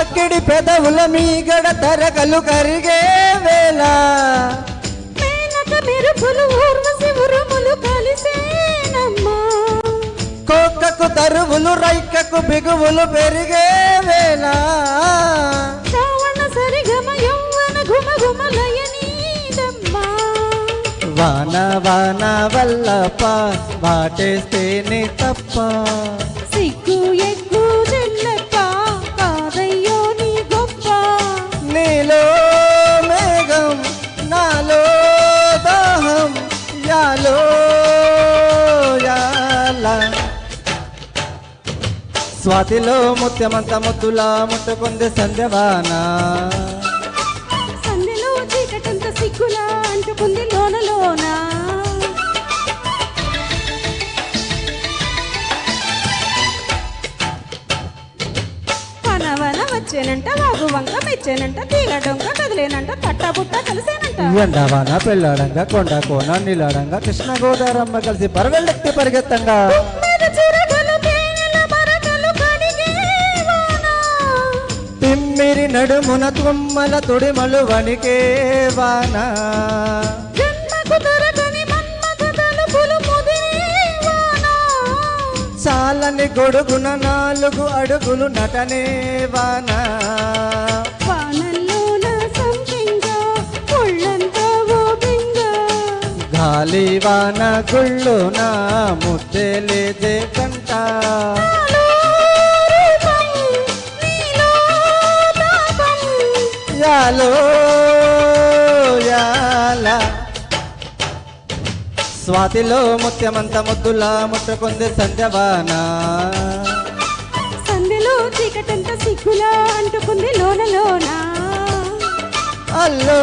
తాకిడి పెదవుల మీగడ తరగలు కరిగే వేళ మేనక మెరుపులు ఊర్వశి ఉరుములు కలిసేనమ్మా కోకకు తరువులు రైకకు బిగువులు పెరిగే వేళ శ్రావణ సరిగమ యౌవన ఘుమ ఘుమలయనీదమ్మా వాన వాన వల్లప వాటేస్తేనే తప్ప సిగ్గు ఎగ్గు చెల్లెప్ప కాదయ్యో నీ గొప్ప నీలో మేఘం నాలో దాహం యాలో యాల స్వాతిలో ముత్యమంత ముద్దులా ముట్టుకుంది సంధ్యవాన సందెలో చీకటంత సిగ్గులా అంటుకుంది లోన వన వచ్చేనంట వాగు వంక మెచ్చేనంట తీగ డొంక కదిలేనంట తట్టబుట్ట కలిసేనంట ఎండవాన పెళ్ళాడంగా కొండ కోన నీలాడంగా కృష్ణ గోదారమ్మ కలిసి పరవెళ్ళెత్తి పరిగెత్తంగా మీద చిరగలు తేనెల మరకలు కడిగే వాన తిమ్మిరి నడుమున తుమ్మల తొడిమలు వణికే వాన జన్మకు దొరకని మన్మథ తలుపులు ముదిరే వాన చాలని గొడుగున 4 అడుగులు నటనే వాన వానల్లోన సంపింగా ఒళ్ళంతా ఓ బింగ గాలి వాన గుళ్ళున ముద్దెలేదే కంట నాలో రూపం, నీలో తాపం. యాలో యాల స్వాతిలో ముత్యమంత ముద్దులా ముట్టుకుంది సంధ్యవాన సందెలో చీకటంత సిగ్గులా అంటుకుంది లోన అల్లో